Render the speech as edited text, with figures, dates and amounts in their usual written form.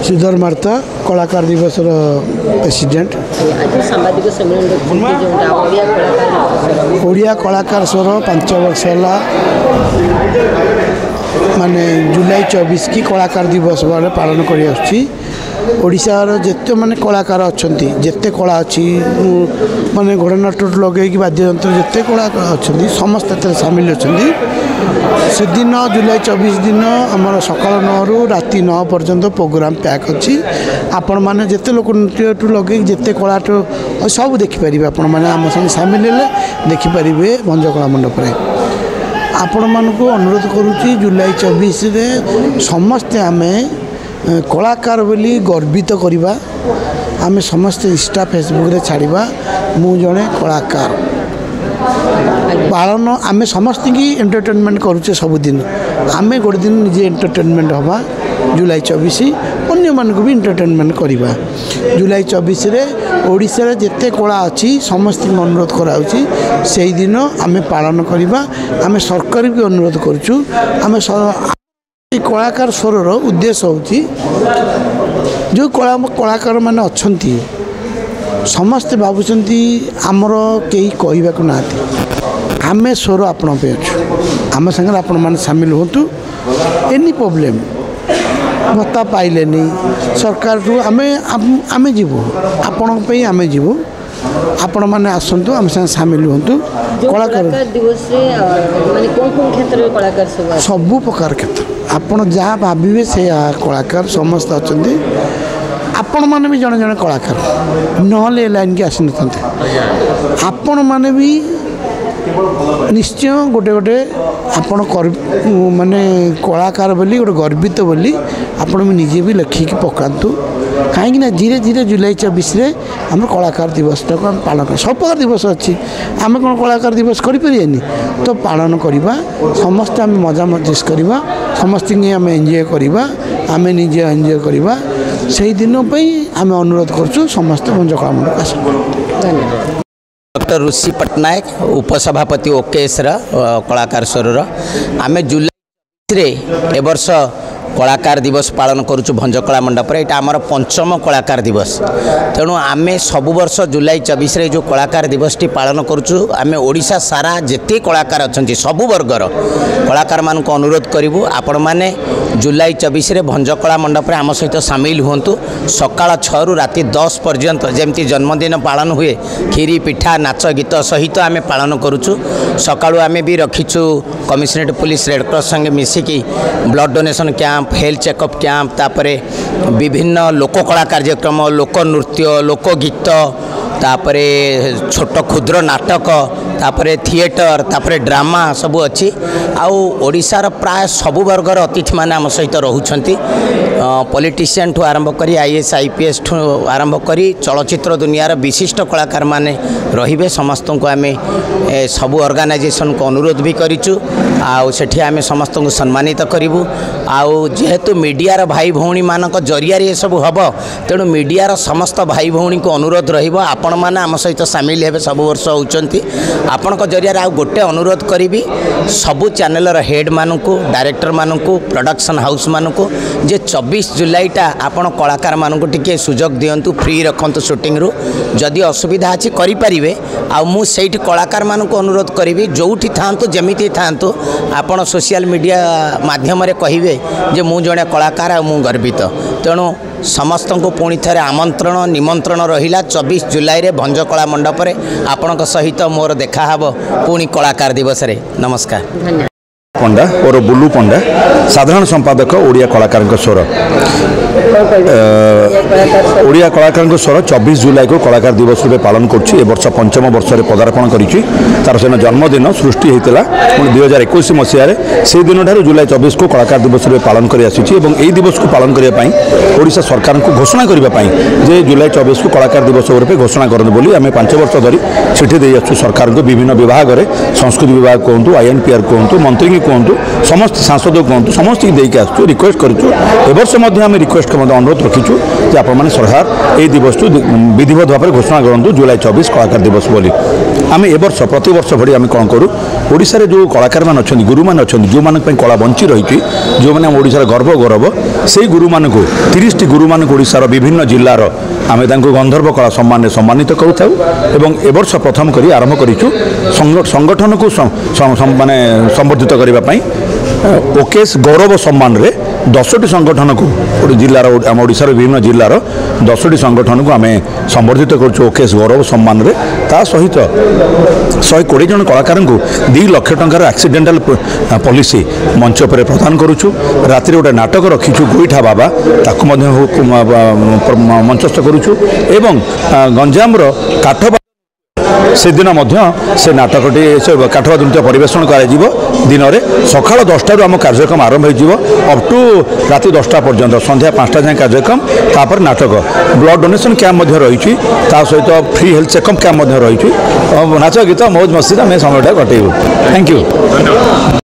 Shridhar Marta कलाकार दिवस president Odia कलाकार स्वर 5 वर्ष है माने जुलाई 24 की कलाकार दिवस भाव पालन करोशार जिते माने कलाकार अच्छा जिते कला अच्छी माने घोड़ा नट लगे वाद्यंत्र जिते कला अच्छा समस्त सामिल अच्छा से दिन जुलाई 24 दिन आमर सकाल 9 रु राति 9 पर्यंत प्रोग्राम पैक अच्छी आपण मैंने जिते लोक नृत्य टू लगे जिते कला सब देखिपारे आपण मैंने आम संगे सामिल है देखिपारे भंजकला मंडप आपण मानक अनुरोध करुच्ची जुलाई 24 रे समस्ते आमे कलाकार बोली गर्वित करवा आमे समस्त इंस्टा फेसबुक रे छाड़वा मु जड़े कलाकार पालन आमे समस्त की एंटरटेनमेंट करुचे सबुदिन आमे गोटे दिन निजे एंटरटेनमेंट हवा जुलाई 24 अन्य मानक भी एंटरटेनमेंट करवा जुलाई 24 रे ओडिशा रे जेते कला अच्छी समस्त अनुरोध कराउची से दिन आमे पालन करवा आमे सरकार भी अनुरोध करुचु आमे कलाकार स्वर उद्देश्य होची जो कलाकार माने अच्छी समस्ते भावुंट आमर कई कहवाक ना आमे स्वर आपण पे अच्छु आम सागर आपण मैंने सामिल हूँ एनी प्रोब्लेम भत्ता पाइले सरकार रू आमे जीवु आपण आमे जीवु आपण मैंने आसतु आम साथ सामिल हूँ कलाकार दिवस माने कौन क्षेत्र में कलाकार सबु प्रकार क्षेत्र आपण जहाँ भावे से कलाकार समस्त अच्छा आपण मैंने भी जड़े जड़े कलाकार नहले लाइन की आसी न आपण मैंने भी निश्चय गोटे गोटे आपण माने कलाकार बोली गोटे गर्वित बोली आपण भी निजे भी लिखिकी पकातु कहीं धीरे धीरे जुलाई 24 रे आम कलाकार दिवस टाक पालन कर सब प्रकार दिवस अच्छी आम कौन कलाकार दिवस करें तो पालन करवा समस्त आम मजा मजेस करवा समस्त आम एंजॉय करवा आम निजे एंजॉय करवा से दिन आम अनुरोध करुँ समस्त भंजकला मंडप आस डॉक्टर ऋषि पट्टनायक उपसभापति ओकेएस कलाकार स्वर आम जुलाई ए वर्ष कलाकार दिवस पालन करुचु भंजकला मंडप यहाँ आमर 5म कलाकार दिवस तेणु आम सब वर्ष जुलाई 24 रे जो कलाकार दिवस टी पालन करुचु आम ओडिशा सारा जेते कलाकार अच्छा सबु वर्गर कलाकार मान अनुरोध करूँ आपण मैंने जुलाई 24 रे भंजकला मंडप आम सहित सामिल हूँ सकाळ 6 रु राति 10 पर्यंत जमती जन्मदिन पालन हुए खीरी पिठा नाच गीत सहित आम पालन करुचु सकाळु आम भी रखीचु कमिशनरेट पुलिस रेडक्रॉस संगे मिसिकी blood donation camp health checkup camp तापरे विभिन्न लोककला कार्यक्रम लोक नृत्य लोकगीत तापरे छोट क्षुद्र नाटक तापरे थिएटर तापरे ड्रामा सबू अच्छी आउ ओडिशार प्राय सबु वर्गर अतिथि माने आम सहित रोचंती पॉलिटिशियन ठू आरंभ करी आईएएस आईपीएस ठू आरंभ करी चलचित्र दुनियार विशिष्ट कलाकार माने रहिबे समस्त को आम सबु ऑर्गेनाइजेशन को अनुरोध भी करिचु आउ सेठी आम समस्त को सम्मानित करिवु आउ जेहेतु मीडियार भाई भौणी मानक जरिया ये सब हम तेणु मीडियार समस्त भाई भौणी को अनुरोध रहिबो आपण माने आम सहित सामिल हेबे सब वर्ष होउचंती आपण जरिया आउ गोटे अनुरोध करी सबु चैनलर हेड मानू डायरेक्टर मानू प्रोडक्शन हाउस मानू जे 24 जुलाईटा आपण कलाकार मानू टिके सुजोग दियंतु फ्री रखंतु शूटिंग रु जदि असुविधा अच्छी करें आउ मु सेठी कलाकार मानू अनुरोध करी जोठी थांतु जमिति थांतु आपण सोशल मीडिया माध्यम रे कहिबे जे मु जणे कलाकार आ मु गर्वित तेणु समस्त को पुणी थे आमंत्रण निमंत्रण रहिला 24 जुलाई रे भंजकला मंडप रे आपणक सहित मोर देखा हबो पुणी कलाकार दिवस रे नमस्कार पंडा और बुल्लू पंडा साधारण संपादक ओडिया कलाकार स्वर ओडिया कलाकार स्वर 24 जुलाई को कलाकार दिवस रूप पालन कर वर्ष 5म वर्ष में पदार्पण कर सेन जन्मदिन सृष्टि होता 2021 मसीह से दिन ठार जुलाई 24 को कलाकार दिवस रूप पालन कर दिवस को पालन करने ओडिशा सरकार को घोषणा करने जुलाई 24 को कलाकार दिवस रूप घोषणा करूँ बोली आम 5 वर्ष धरी चिठी दे सरकार को विभिन्न विभाग में संस्कृति विभाग कहतु आईएनपीआर कहतु मंत्री कहतु समस्त सांसद कहतु समस्त देकी आसु रिक्वेस्ट करूँ ए वर्ष आम रिक्वेस्ट अनुरोध रखीचु जे आपण सरकार ये दिवस विधिवत भाव में घोषणा करूँ जुलाई 24 कलाकार दिवस बोली आम ए वर्ष प्रति वर्ष भरी आम कौन करूँ ओडिशा जो कलाकार मान अच्छा गुरु मान अच्छा जो मान कला बंची रही जो मैंने ओडिशार गर्व गौरव से गुरु मान 30 गुरु मान ओडिशार विभिन्न जिलार आम गंधर्व कला सम्मान सम्मानित करूँ ए वर्ष प्रथम करी आरंभ करूँ संगठन को माने संवर्धित करने ओकेश गौरव सम्मान रे 10टी संगठन को जिलार आम ओडिशार विभिन्न जिलार 10टी संगठन को आम संवर्धित करूँ ओकेश गौरव सम्मान रे ता सहित 120 जन कलाकार को 2 लाख टंकार एक्सीडेंटल पॉलिसी मंच पर प्रदान करूँ राति गोटे नाटक रखीचु गोईठा बाबा ताकू मंचस्थ करूँ एवं गंजाम काठ से दिन से नाटकटी से काठवा नृत्य परिवेषण कर दिन में सका 10 आम कार्यक्रम आरंभ हो अप टू राति 10टा पर्यंत संध्या 5टा जाए कार्यक्रम तापर नाटक ब्लड डोनेशन कैंप रही सहित फ्री हेल्थ चेकअप कैंप रही नाच गीत मौज मस्ती में समय कटेबू थैंक यू।